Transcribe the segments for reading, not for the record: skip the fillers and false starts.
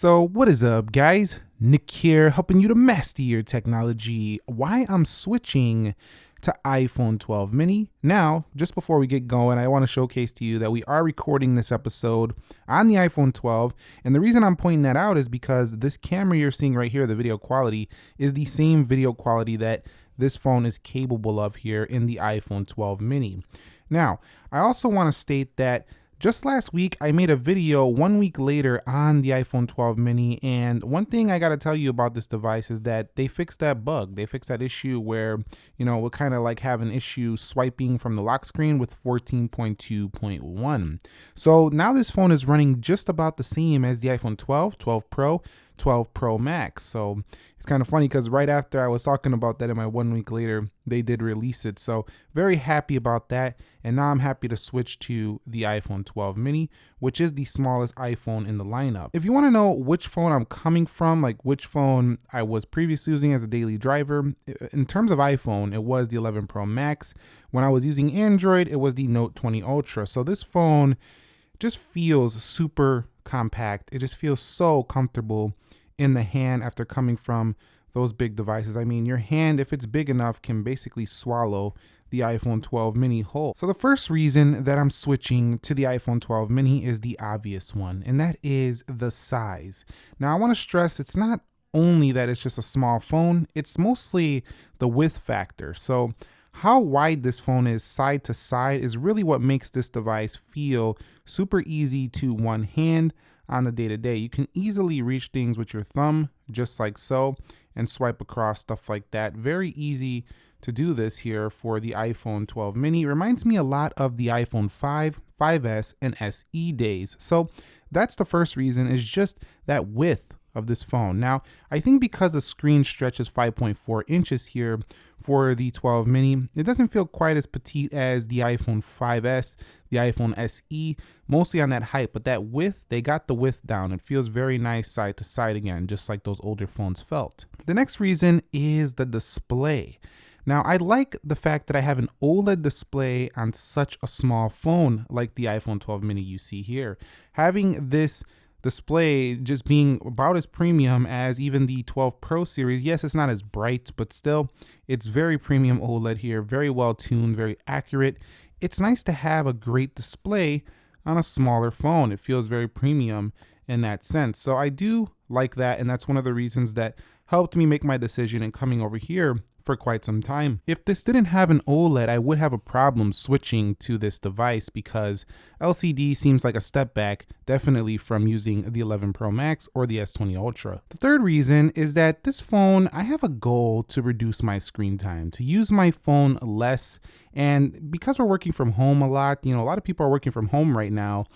So what is up, guys? Nick here, helping you to master your technology. Why I'm switching to iPhone 12 mini. Now, just before we get going, I want to showcase to you that we are recording this episode on the iPhone 12. And the reason I'm pointing that out is because this camera you're seeing right here, the video quality, is the same video quality that this phone is capable of here in the iPhone 12 mini. Now, I also want to state that just last week, I made a video 1 week later on the iPhone 12 mini, and one thing I gotta tell you about this device is that they fixed that bug. They fixed that issue where, we'll kind of like have an issue swiping from the lock screen with 14.2.1. So now this phone is running just about the same as the iPhone 12, 12 Pro, 12 Pro Max. So it's kind of funny because right after I was talking about that in my 1 week later, they did release it. So very happy about that. And now I'm happy to switch to the iPhone 12 mini, which is the smallest iPhone in the lineup. If you want to know which phone I'm coming from, like which phone I was previously using as a daily driver, in terms of iPhone, it was the 11 Pro Max. When I was using Android, it was the Note 20 Ultra. So this phone just feels super compact. It just feels so comfortable in the hand after coming from those big devices. I mean, your hand, if it's big enough, can basically swallow the iPhone 12 mini whole. So the first reason that I'm switching to the iPhone 12 mini is the obvious one, and that is the size. Now I want to stress it's not only that it's just a small phone, it's mostly the width factor. So how wide this phone is side to side is really what makes this device feel super easy to one hand on the day-to-day. You can easily reach things with your thumb, just like so, and swipe across stuff like that. Very easy to do this here for the iPhone 12 mini. It reminds me a lot of the iPhone 5, 5S, and SE days. So that's the first reason, is just that width of this phone. Now, I think because the screen stretches 5.4 inches here for the 12 mini, it doesn't feel quite as petite as the iPhone 5S, the iPhone SE, mostly on that height, but that width, they got the width down. It feels very nice side to side again, just like those older phones felt. The next reason is the display. Now, I like the fact that I have an OLED display on such a small phone like the iPhone 12 mini you see here. Having this display just being about as premium as even the 12 Pro series. Yes, it's not as bright, but still, it's very premium OLED here, very well tuned, very accurate. It's nice to have a great display on a smaller phone. It feels very premium in that sense. So I do like that, and that's one of the reasons that helped me make my decision in coming over here for quite some time. If this didn't have an OLED, I would have a problem switching to this device because LCD seems like a step back, definitely from using the 11 Pro Max or the S20 Ultra. The third reason is that this phone, I have a goal to reduce my screen time, to use my phone less. And because we're working from home a lot, a lot of people are working from home right now.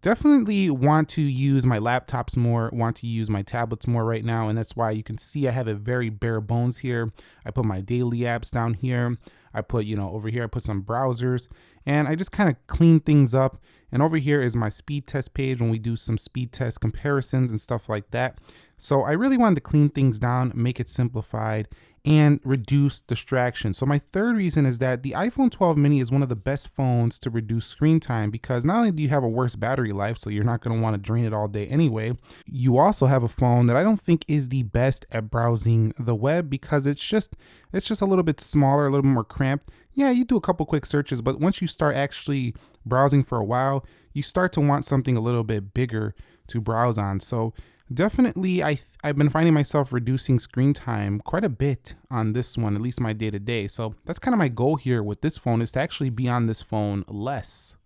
Definitely want to use my laptops more, want to use my tablets more right now, and that's why you can see I have it very bare bones here. I put my daily apps down here. I put, over here I put some browsers, and I just kind of clean things up. And over here is my speed test page when we do some speed test comparisons and stuff like that. So I really wanted to clean things down, make it simplified, and reduce distraction. So my third reason is that the iPhone 12 mini is one of the best phones to reduce screen time, because not only do you have a worse battery life, so you're not going to want to drain it all day anyway, you also have a phone that I don't think is the best at browsing the web, because it's just a little bit smaller, a little bit more cramped. Yeah, you do a couple quick searches, but once you start actually browsing for a while, you start to want something a little bit bigger to browse on. So definitely, I've been finding myself reducing screen time quite a bit on this one, at least my day-to-day. So that's kind of my goal here with this phone, is to actually be on this phone less.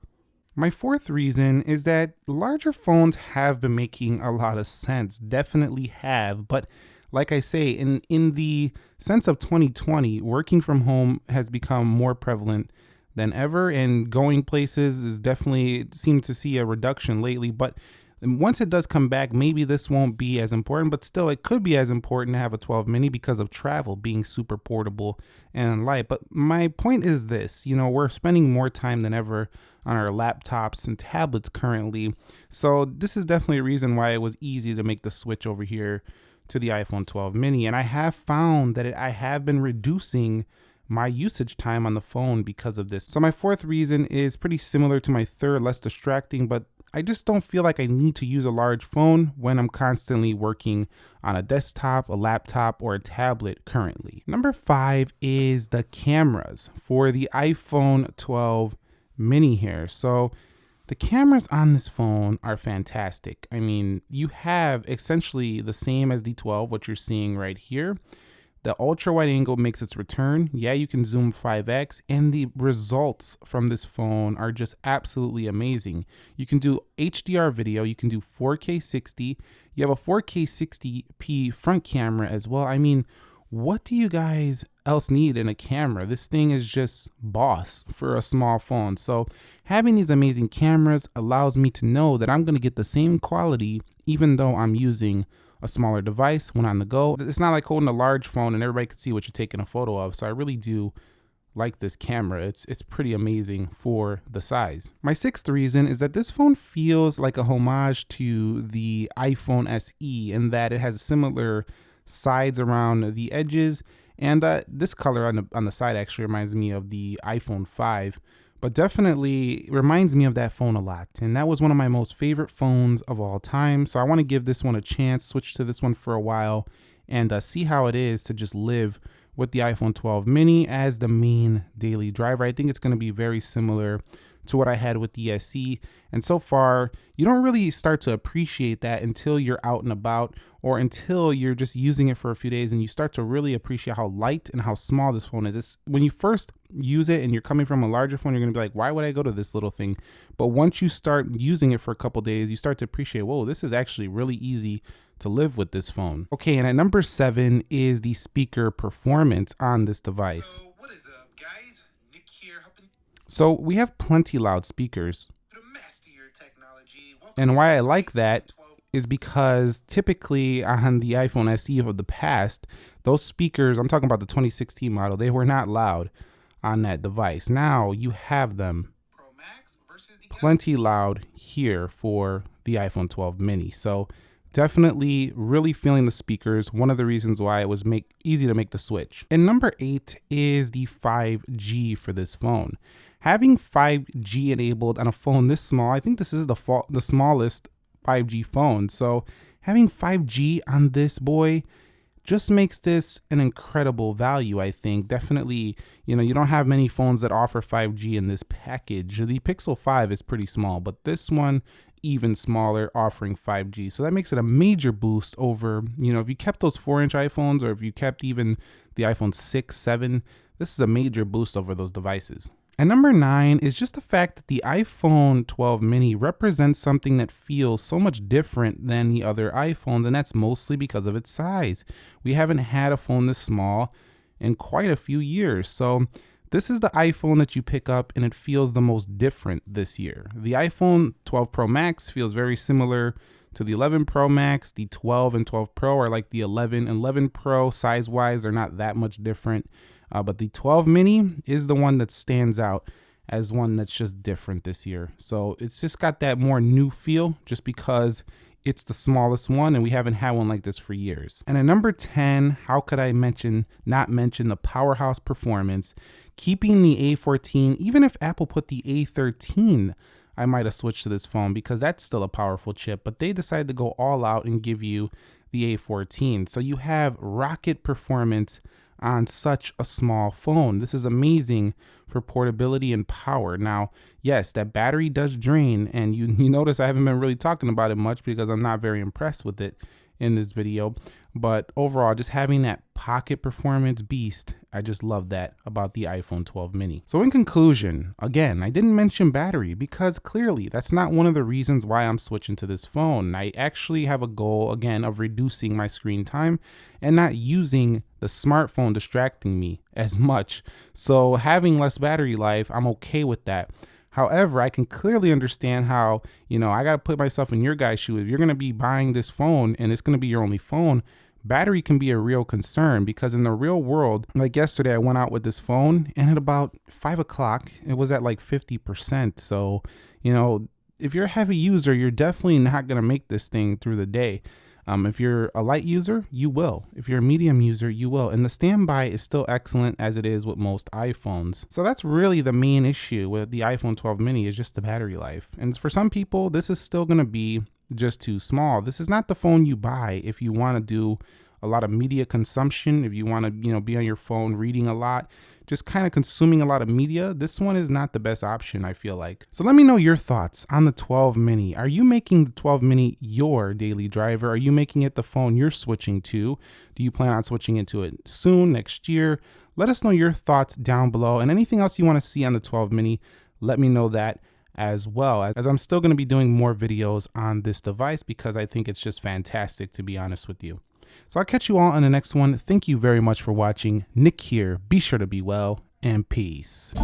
My fourth reason is that larger phones have been making a lot of sense, definitely have. But like I say, in the sense of 2020, working from home has become more prevalent than ever, and going places is definitely seemed to see a reduction lately. But once it does come back, maybe this won't be as important, but still it could be as important to have a 12 mini because of travel being super portable and light. But my point is this, we're spending more time than ever on our laptops and tablets currently. So this is definitely a reason why it was easy to make the switch over here to the iPhone 12 mini. And I have found that I have been reducing my usage time on the phone because of this. So my fourth reason is pretty similar to my third, less distracting, but I just don't feel like I need to use a large phone when I'm constantly working on a desktop, a laptop, or a tablet currently. Number 5 is the cameras for the iPhone 12 mini here. So the cameras on this phone are fantastic. I mean, you have essentially the same as the 12, what you're seeing right here. The ultra wide angle makes its return. Yeah, you can zoom 5x, and the results from this phone are just absolutely amazing. You can do HDR video, you can do 4K 60, you have a 4K 60p front camera as well. I mean, what do you guys else need in a camera? This thing is just boss for a small phone. So having these amazing cameras allows me to know that I'm going to get the same quality even though I'm using a smaller device when on the go. It's not like holding a large phone and everybody can see what you're taking a photo of. So I really do like this camera. It's pretty amazing for the size. My 6th reason is that this phone feels like a homage to the iPhone SE in that it has similar sides around the edges, and this color on the side actually reminds me of the iPhone 5, but definitely reminds me of that phone a lot. And that was one of my most favorite phones of all time. So I want to give this one a chance, switch to this one for a while, and see how it is to just live with the iPhone 12 mini as the main daily driver. I think it's going to be very similar to what I had with the SE. And so far, you don't really start to appreciate that until you're out and about, or until you're just using it for a few days and you start to really appreciate how light and how small this phone is. When you first use it and you're coming from a larger phone, you're gonna be like, why would I go to this little thing? But once you start using it for a couple days, you start to appreciate, whoa, this is actually really easy to live with this phone. Okay, and at number 7 is the speaker performance on this device. So what is up, guys? Nick here, helping So we have plenty loud speakers. you to master your technology. And why I like that is because typically on the iPhone SE of the past, those speakers, I'm talking about the 2016 model, they were not loud on that device. Now you have them Pro Max versus the plenty loud here for the iPhone 12 mini. So definitely really feeling the speakers. One of the reasons why it was easy to make the switch. And number 8 is the 5G for this phone. Having 5G enabled on a phone this small, I think this is the smallest 5G phone. So having 5G on this boy just makes this an incredible value, I think. Definitely, you don't have many phones that offer 5G in this package. The Pixel 5 is pretty small, but this one even smaller, offering 5G. So that makes it a major boost over, if you kept those 4-inch iPhones, or if you kept even the iPhone 6, 7, this is a major boost over those devices. And number 9 is just the fact that the iPhone 12 mini represents something that feels so much different than the other iPhones, and that's mostly because of its size. We haven't had a phone this small in quite a few years. So this is the iPhone that you pick up and it feels the most different this year. The iPhone 12 Pro Max feels very similar to the 11 Pro Max. The 12 and 12 Pro are like the 11 and 11 Pro. Size-wise, they're not that much different. But the 12 mini is the one that stands out as one that's just different this year. So it's just got that more new feel just because it's the smallest one and we haven't had one like this for years. And at number 10, how could I not mention the powerhouse performance, keeping the A14, even if Apple put the A13, I might have switched to this phone because that's still a powerful chip, but they decided to go all out and give you the A14. So you have rocket performance on such a small phone. This is amazing for portability and power. Now, yes, that battery does drain, and you notice I haven't been really talking about it much because I'm not very impressed with it in this video. But overall, just having that pocket performance beast, I just love that about the iPhone 12 mini. So in conclusion, again, I didn't mention battery because clearly that's not one of the reasons why I'm switching to this phone. I actually have a goal, again, of reducing my screen time and not using the smartphone distracting me as much. So having less battery life, I'm okay with that. However, I can clearly understand how, I got to put myself in your guys' shoe. If you're going to be buying this phone and it's going to be your only phone, battery can be a real concern because in the real world, like yesterday, I went out with this phone and at about 5 o'clock, it was at like 50%. So, if you're a heavy user, you're definitely not going to make this thing through the day. If you're a light user, you will. If you're a medium user, you will. And the standby is still excellent as it is with most iPhones. So that's really the main issue with the iPhone 12 mini is just the battery life. And for some people, this is still going to be just too small. This is not the phone you buy if you want to do a lot of media consumption, if you want to, be on your phone reading a lot, just kind of consuming a lot of media. This one is not the best option, I feel like. So let me know your thoughts on the 12 mini. Are you making the 12 mini your daily driver? Are you making it the phone you're switching to? Do you plan on switching into it soon, next year? Let us know your thoughts down below, and anything else you want to see on the 12 mini, let me know that as well, as I'm still going to be doing more videos on this device because I think it's just fantastic, to be honest with you. So I'll catch you all on the next one. Thank you very much for watching. Nick here. Be sure to be well, and peace.